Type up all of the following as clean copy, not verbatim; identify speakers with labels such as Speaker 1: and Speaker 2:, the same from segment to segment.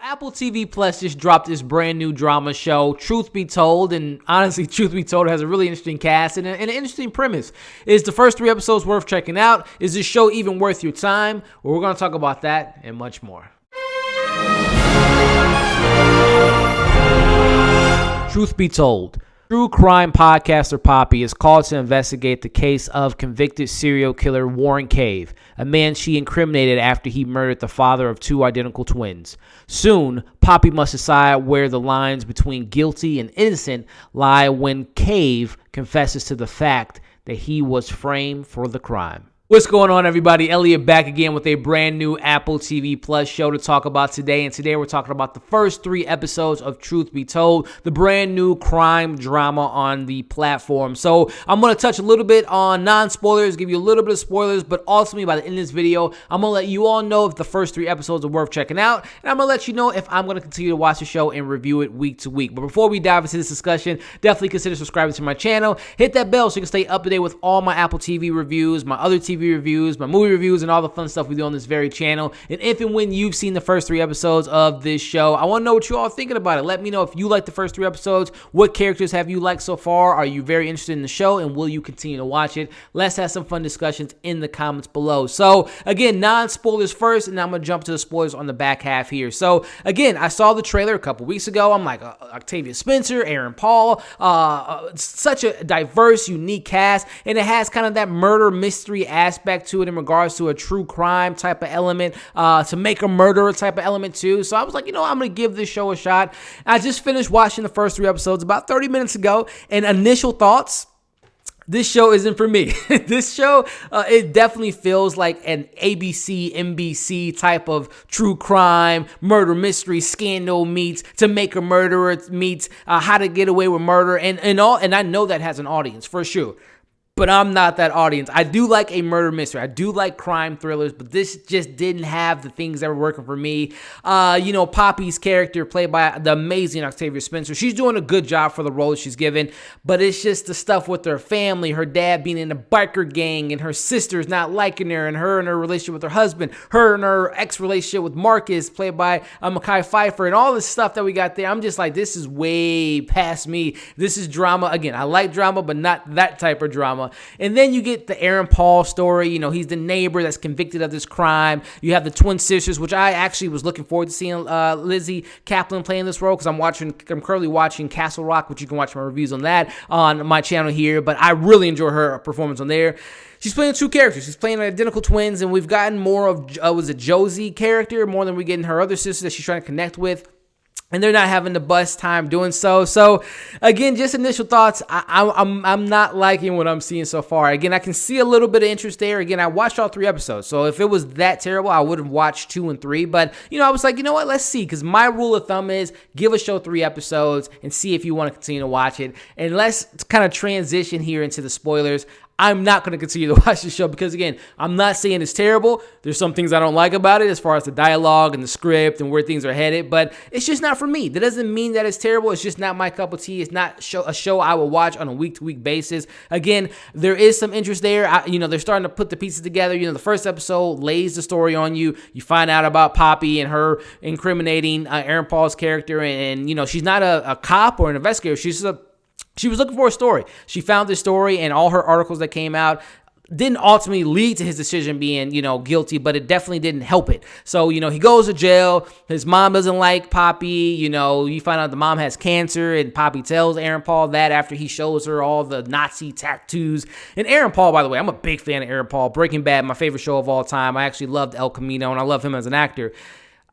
Speaker 1: Apple TV Plus just dropped this brand new drama show, Truth Be Told, and honestly, Truth Be Told has a really interesting cast and an interesting premise. Is the first 3 episodes worth checking out? Is this show even worth your time? Well, we're going to talk about that and much more. Truth Be Told. True crime podcaster Poppy is called to investigate the case of convicted serial killer Warren Cave, a man she incriminated after he murdered the father of 2 identical twins. Soon, Poppy must decide where the lines between guilty and innocent lie when Cave confesses to the fact that he was framed for the crime. What's going on, everybody? Elliot back again with a brand new Apple TV Plus show to talk about today. And today we're talking about the first 3 episodes of Truth Be Told, the brand new crime drama on the platform. So I'm going to touch a little bit on non-spoilers, give you a little bit of spoilers, but ultimately by the end of this video, I'm going to let you all know if the first 3 episodes are worth checking out. And I'm going to let you know if I'm going to continue to watch the show and review it week to week. But before we dive into this discussion, definitely consider subscribing to my channel. Hit that bell so you can stay up to date with all my Apple TV reviews, my other TV reviews, my movie reviews, and all the fun stuff we do on this very channel. And if and when you've seen the first 3 episodes of this show, I want to know what you all are thinking about it. Let me know if you like the first 3 episodes. What characters have you liked so far? Are you very interested in the show, and will you continue to watch it? Let's have some fun discussions in the comments below. So again, non-spoilers first, and then I'm going to jump to the spoilers on the back half here. So again, I saw the trailer a couple weeks ago. I'm like, Octavia Spencer, Aaron Paul, such a diverse, unique cast, and it has kind of that murder mystery aspect to it in regards to a true crime type of element, to make a murderer type of element too. So I was like, I'm going to give this show a shot. I just finished watching the first 3 episodes about 30 minutes ago, and initial thoughts, this show isn't for me. This show, it definitely feels like an ABC, NBC type of true crime, murder mystery, scandal meets To Make a Murderer meets How to Get Away with Murder, and all. And I know that has an audience for sure. But I'm not that audience. I do like a murder mystery. I do like crime thrillers, but this just didn't have the things that were working for me. Poppy's character, played by the amazing Octavia Spencer, she's doing a good job for the role she's given, but it's just the stuff with her family, her dad being in a biker gang, and her sisters not liking her, and her relationship with her husband, her and her ex-relationship with Markus, played by Mekhi Phifer, and all this stuff that we got there. I'm just like, this is way past me. This is drama. Again, I like drama, but not that type of drama. And then you get the Aaron Paul story. He's the neighbor that's convicted of this crime. You have the twin sisters, which I actually was looking forward to seeing Lizzy Caplan play in this role, because I'm currently watching Castle Rock, which you can watch my reviews on that on my channel here. But I really enjoy her performance on there. She's playing 2 characters. She's playing identical twins, and we've gotten more of was it Josie character more than we get in her other sister that she's trying to connect with. And they're not having the best time doing so. So, again, just initial thoughts. I'm not liking what I'm seeing so far. Again, I can see a little bit of interest there. Again, I watched all 3 episodes. So, if it was that terrible, I would have watched 2 and 3. But, I was like, what? Let's see. Because my rule of thumb is give a show 3 episodes and see if you want to continue to watch it. And let's kind of transition here into the spoilers. I'm not going to continue to watch the show because, again, I'm not saying it's terrible. There's some things I don't like about it as far as the dialogue and the script and where things are headed, but it's just not for me. That doesn't mean that it's terrible. It's just not my cup of tea. It's not a show I will watch on a week-to-week basis. Again, there is some interest there. They're starting to put the pieces together. The first episode lays the story on you. You find out about Poppy and her incriminating Aaron Paul's character, and she's not a cop or an investigator. She was looking for a story. She found this story, and all her articles that came out didn't ultimately lead to his decision being, guilty, but it definitely didn't help it. So, he goes to jail. His mom doesn't like Poppy. You find out the mom has cancer, and Poppy tells Aaron Paul that after he shows her all the Nazi tattoos. And Aaron Paul, by the way, I'm a big fan of Aaron Paul. Breaking Bad, my favorite show of all time. I actually loved El Camino, and I love him as an actor.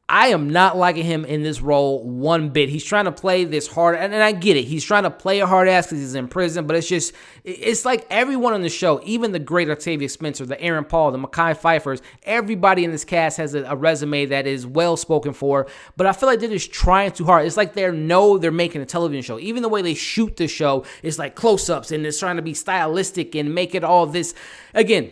Speaker 1: I am not liking him in this role one bit. He's trying to play this hard, and I get it. He's trying to play a hard ass because he's in prison, but it's like everyone on the show, even the great Octavia Spencer, the Aaron Paul, the Mekhi Phifers, everybody in this cast has a resume that is well spoken for, but I feel like they're just trying too hard. It's like they're making a television show. Even the way they shoot the show is like close-ups, and it's trying to be stylistic and make it all this. Again,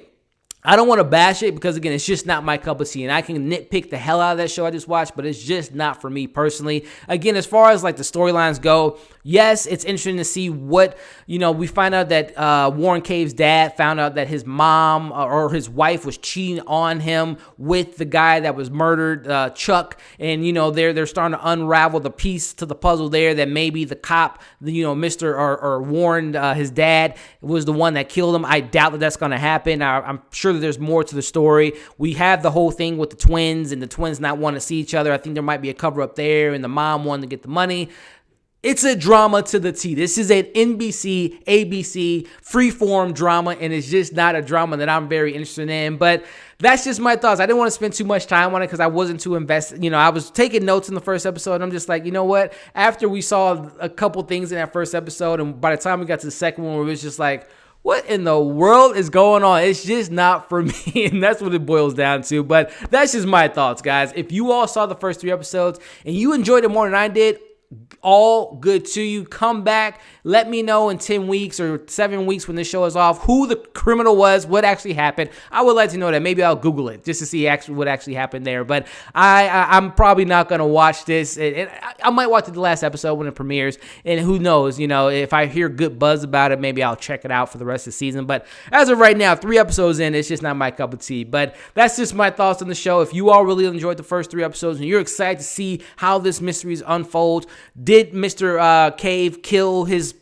Speaker 1: I don't want to bash it because, again, it's just not my cup of tea. And I can nitpick the hell out of that show I just watched, but it's just not for me personally. Again, as far as like the storylines go, yes, it's interesting to see what, we find out that Warren Cave's dad found out that his mom or his wife was cheating on him with the guy that was murdered, Chuck. And, they're starting to unravel the piece to the puzzle there that maybe the cop, Mr. or Warren, his dad, was the one that killed him. I doubt that that's going to happen. I'm sure that there's more to the story. We have the whole thing with the twins and the twins not wanting to see each other. I think there might be a cover up there and the mom wanting to get the money. It's a drama to the T. This is an NBC, ABC, freeform drama, and it's just not a drama that I'm very interested in. But that's just my thoughts. I didn't want to spend too much time on it because I wasn't too invested. I was taking notes in the first episode, and I'm just like, you know what? After we saw a couple things in that first episode, and by the time we got to the second one, it was just like, what in the world is going on? It's just not for me, and that's what it boils down to. But that's just my thoughts, guys. If you all saw the first 3 episodes and you enjoyed it more than I did, all good to you. Come back. Let me know in 10 weeks or 7 weeks when this show is off who the criminal was, what actually happened. I would like to know that. Maybe I'll Google it just to see what actually happened there. But I'm probably not going to watch this. I might watch the last episode when it premieres. And who knows, if I hear good buzz about it, maybe I'll check it out for the rest of the season. But as of right now, 3 episodes in, it's just not my cup of tea. But that's just my thoughts on the show. If you all really enjoyed the first 3 episodes and you're excited to see how this mystery unfolds, did Mr. Cave kill his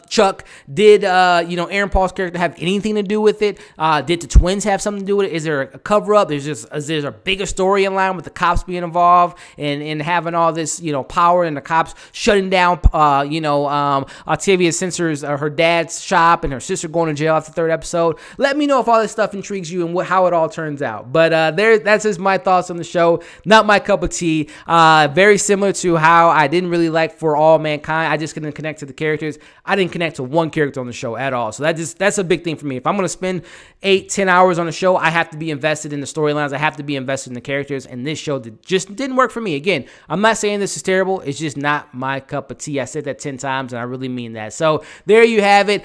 Speaker 1: Chuck? Did Aaron Paul's character have anything to do with it? Did the twins have something to do with it? Is there a cover-up? Is there a bigger story in line with the cops being involved and having all this power and the cops shutting down Octavia Spencer's her dad's shop and her sister going to jail after the 3rd episode? Let me know if all this stuff intrigues you and how it all turns out. But that's just my thoughts on the show. Not my cup of tea. Very similar to how I didn't really like For All Mankind. I just couldn't connect to the characters. I didn't connect to one character on the show at all. So that's a big thing for me. If I'm going to spend 8-10 hours on a show, I have to be invested in the storylines. I have to be invested in the characters. And this show just didn't work for me. Again, I'm not saying this is terrible. It's just not my cup of tea. I said that 10 times, and I really mean that. So there you have it.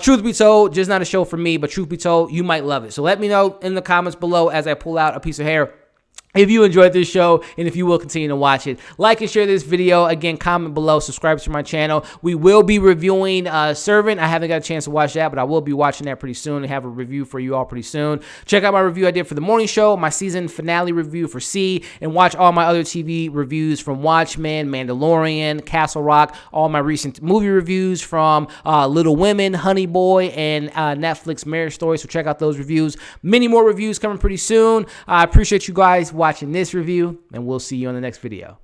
Speaker 1: Truth be told, just not a show for me. But truth be told, you might love it. So let me know in the comments below as I pull out a piece of hair if you enjoyed this show and if you will continue to watch it. Like and share this video. Again, comment below. Subscribe to my channel. We will be reviewing Servant. I haven't got a chance to watch that, but I will be watching that pretty soon and have a review for you all pretty soon. Check out my review I did for The Morning Show, my season finale review for C, and watch all my other TV reviews from Watchmen, Mandalorian, Castle Rock, all my recent movie reviews from Little Women, Honey Boy, and Netflix Marriage Story. So check out those reviews. Many more reviews coming pretty soon. I appreciate you guys watching this review, and we'll see you on the next video.